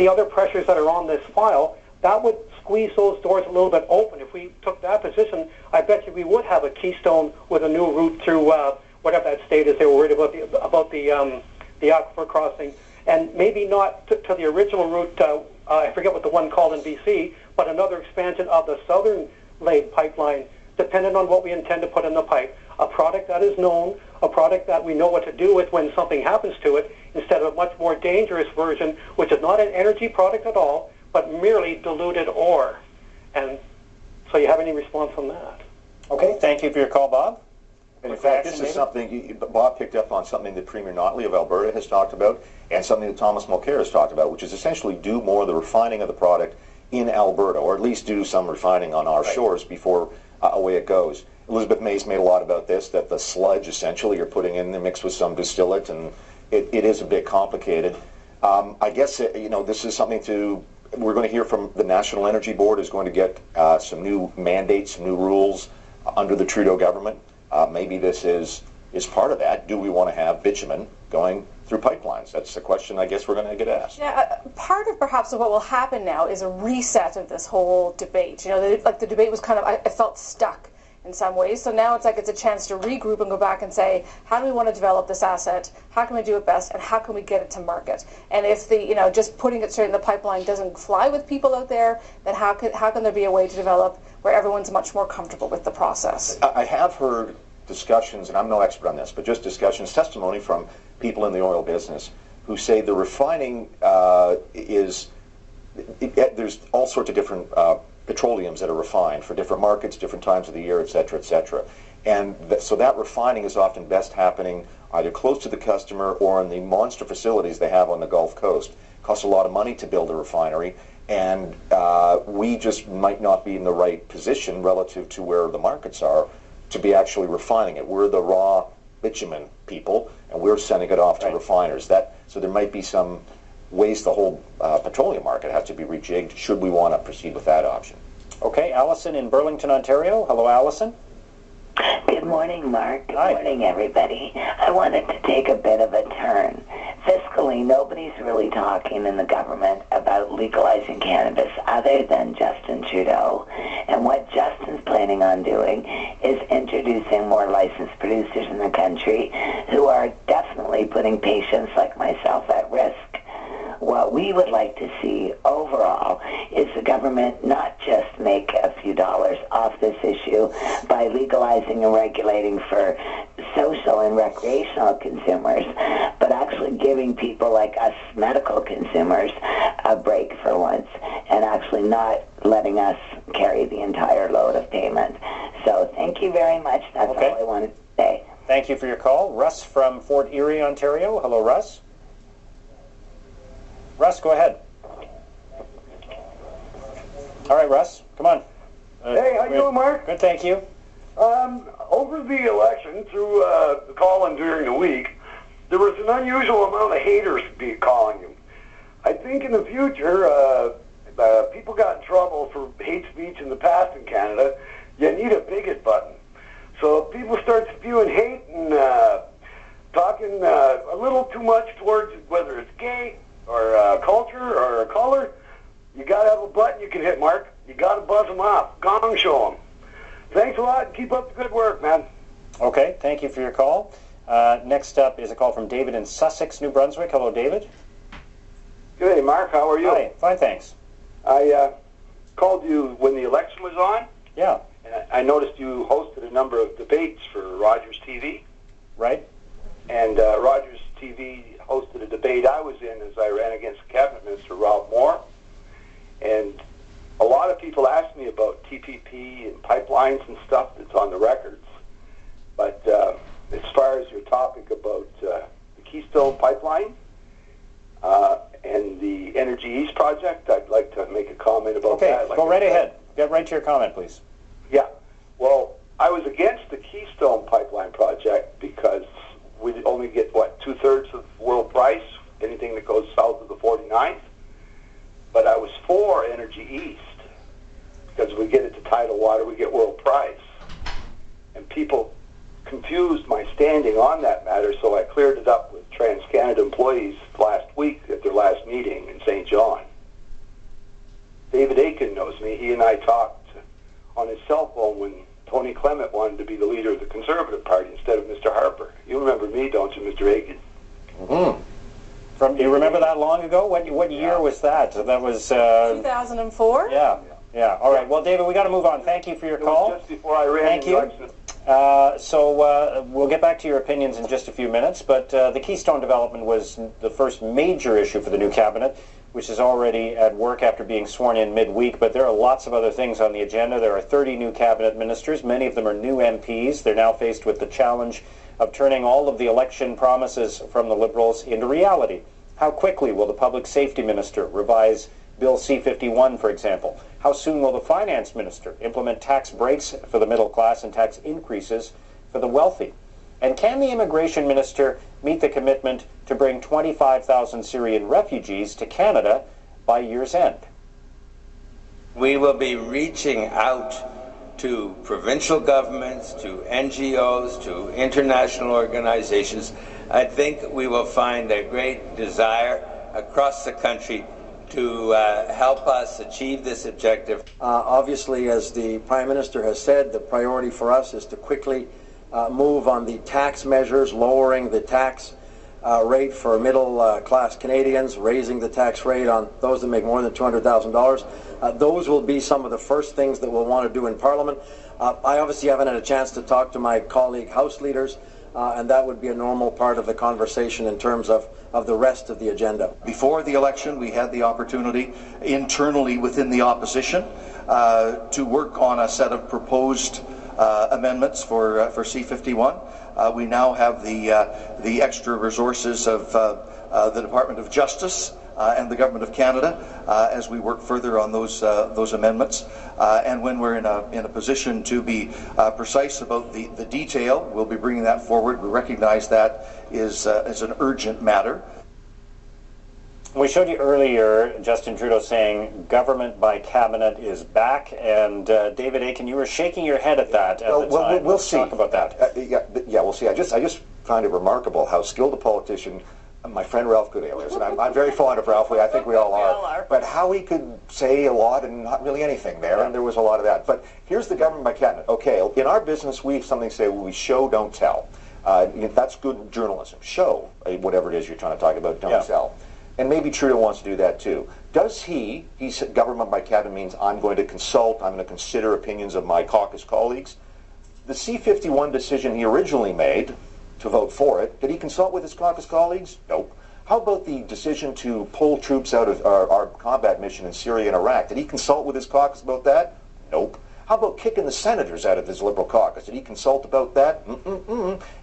the other pressures that are on this file, that would squeeze those doors a little bit open. If we took that position, I bet you we would have a Keystone with a new route through whatever that state is they were worried about the aquifer crossing, and maybe not to the original route. I forget what the one called in BC, but another expansion of the southern laid pipeline, depending on what we intend to put in the pipe. A product that is known, a product that we know what to do with when something happens to it, instead of a much more dangerous version, which is not an energy product at all, but merely diluted ore. And so you have any response on that? Okay, thank you for your call, Bob. And in fact, this is something, Bob picked up on something that Premier Notley of Alberta has talked about, and something that Thomas Mulcair has talked about, which is essentially do more of the refining of the product in Alberta, or at least do some refining on our shores before away it goes. Elizabeth May's made a lot about this, that the sludge essentially you're putting in there mixed with some distillate, and it is a bit complicated. I guess, this is something we're going to hear from the National Energy Board is going to get some new mandates, some new rules under the Trudeau government. Maybe this is part of that. Do we want to have bitumen going through pipelines? That's the question I guess we're going to get asked. Yeah, part of perhaps of what will happen now is a reset of this whole debate. The debate was kind of, I felt stuck in some ways. So now it's like it's a chance to regroup and go back and say, how do we want to develop this asset? How can we do it best? And how can we get it to market? And if just putting it straight in the pipeline doesn't fly with people out there, then how can there be a way to develop where everyone's much more comfortable with the process? I have heard discussions, and I'm no expert on this, but just discussions, testimony from people in the oil business who say the refining there's all sorts of different petroleums that are refined for different markets, different times of the year, et cetera, et cetera. And so that refining is often best happening either close to the customer or in the monster facilities they have on the Gulf Coast. It costs a lot of money to build a refinery, and we just might not be in the right position relative to where the markets are to be actually refining it. We're the raw bitumen people, and we're sending it off to refiners. So there might be some ways the whole petroleum market has to be rejigged should we want to proceed with that option. Okay, Allison in Burlington, Ontario. Hello, Allison. Good morning, Mark. Good Hi. morning, everybody. I wanted to take a bit of a turn. Fiscally, nobody's really talking in the government about legalizing cannabis other than Justin Trudeau. And what Justin's planning on doing is introducing more licensed producers in the country who are definitely putting patients like myself at risk. What we would like to see overall is the government not just make a few dollars off this issue by legalizing and regulating for social and recreational consumers, but actually giving people like us medical consumers a break for once and actually not letting us carry the entire load of payment. So thank you very much. That's all I wanted to say. Thank you for your call. Russ from Fort Erie, Ontario. Hello, Russ. Russ, go ahead. All right, Russ, come on. Hey, how you doing, Mark? Good, thank you. Over the election, through the call-in during the week, there was an unusual amount of haters calling you. I think in the future, people got in trouble for hate speech in the past in Canada. You need a bigot button. So if people start spewing hate and talking a little too much towards whether it's gay or culture or color, you got to have a button you can hit, Mark. You got to buzz them off. Gong show them. Thanks a lot. Keep up the good work, man. Okay, thank you for your call. Next up is a call from David in Sussex, New Brunswick. Hello, David. Good day, Mark. How are you? Hi, fine, thanks. I called you when the election was on. Yeah. And I noticed you hosted a number of debates for Rogers TV. Right. And Rogers TV hosted a debate I was in as I ran against Cabinet Minister Rob Moore. And a lot of people asked me about TPP and pipelines and stuff that's on the records. But as far as your topic about the Keystone Pipeline and the Energy East project, I'd like to make a comment about that. Okay, go right ahead. Get right to your comment, please. Yeah. Well, I was against the Keystone Pipeline project because we only get, two-thirds of world price, anything that goes south of the 49th. But I was for Energy East because we get it to tidal water, we get world price. And people confused my standing on that matter, so I cleared it up with TransCanada employees last week at their last meeting in St. John. me, he and I talked on his cell phone when Tony Clement wanted to be the leader of the Conservative Party instead of Mr. Harper. You remember me, don't you, Mr. Akin? Mm-hmm. You remember that long ago? What year was that? That was 2004. Yeah. All right. Well, David, we got to move on. Thank you for your call. Just before I ran. Thank you. So we'll get back to your opinions in just a few minutes. But the Keystone development was the first major issue for the new cabinet, which is already at work after being sworn in midweek. But there are lots of other things on the agenda. There are 30 new cabinet ministers. Many of them are new MPs. They're now faced with the challenge of turning all of the election promises from the Liberals into reality. How quickly will the Public Safety Minister revise Bill C-51, for example? How soon will the Finance Minister implement tax breaks for the middle class and tax increases for the wealthy? And can the Immigration Minister meet the commitment to bring 25,000 Syrian refugees to Canada by year's end? We will be reaching out to provincial governments, to NGOs, to international organizations. I think we will find a great desire across the country to help us achieve this objective. Obviously, as the Prime Minister has said, the priority for us is to quickly move on the tax measures, lowering the tax rate for middle-class Canadians, raising the tax rate on those that make more than $200,000. Those will be some of the first things that we'll want to do in Parliament. I obviously haven't had a chance to talk to my colleague House leaders, and that would be a normal part of the conversation in terms of the rest of the agenda. Before the election, we had the opportunity internally within the opposition to work on a set of proposed amendments for C-51. We now have the extra resources of the Department of Justice and the Government of Canada as we work further on those amendments. And when we're in a position to be precise about the detail, we'll be bringing that forward. We recognize that is an urgent matter. We showed you earlier Justin Trudeau saying government by cabinet is back, and David Akin, you were shaking your head at that at the time. We'll see. Talk about that. Yeah, we'll see. I just find it remarkable how skilled a politician my friend Ralph Goodale is, and I'm very fond of Ralph. I think we all are. But how he could say a lot and not really anything there, and there was a lot of that. But here's the government by cabinet. Okay, in our business, we have something to say, well, we show, don't tell. That's good journalism. Show whatever it is you're trying to talk about, don't tell. And maybe Trudeau wants to do that too. Does he said government by cabinet means I'm going to consult, I'm going to consider opinions of my caucus colleagues. The C-51 decision he originally made to vote for it, did he consult with his caucus colleagues? Nope. How about the decision to pull troops out of our combat mission in Syria and Iraq? Did he consult with his caucus about that? Nope. How about kicking the senators out of his Liberal caucus? Did he consult about that?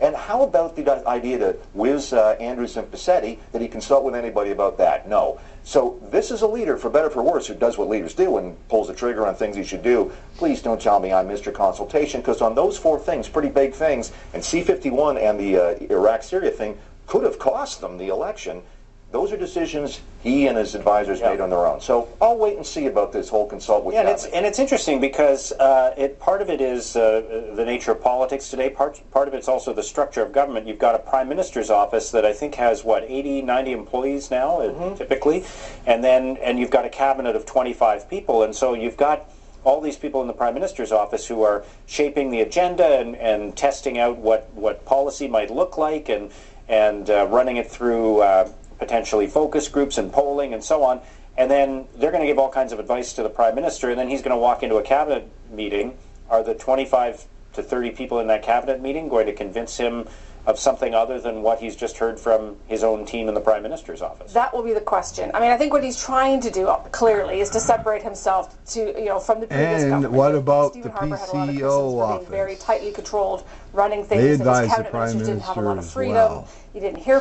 And how about the idea to whiz Andrews and Picchetti? Did he consult with anybody about that? No. So this is a leader, for better or for worse, who does what leaders do and pulls the trigger on things he should do. Please don't tell me I'm Mr. Consultation, because on those four things, pretty big things, and C-51 and the Iraq-Syria thing could have cost them the election. Those are decisions he and his advisors made on their own. So I'll wait and see about this whole consult with cabinet. And it's interesting because part of it is the nature of politics today. Part of it's also the structure of government. You've got a Prime Minister's office that I think has, 80, 90 employees now, typically. And you've got a cabinet of 25 people. And so you've got all these people in the Prime Minister's office who are shaping the agenda and testing out what policy might look like and running it through potentially focus groups and polling and so on, and then they're going to give all kinds of advice to the Prime Minister, and then he's going to walk into a cabinet meeting. Are the 25 to 30 people in that cabinet meeting going to convince him of something other than what he's just heard from his own team in the Prime Minister's office? That will be the question. I mean, I think what he's trying to do clearly is to separate himself from the previous government. And what about Stephen the Harper had a lot of criticisms PCO for being very tightly controlled, running things. They His advised the cabinet Prime ministers didn't have a lot of Minister as freedom. well. You didn't hear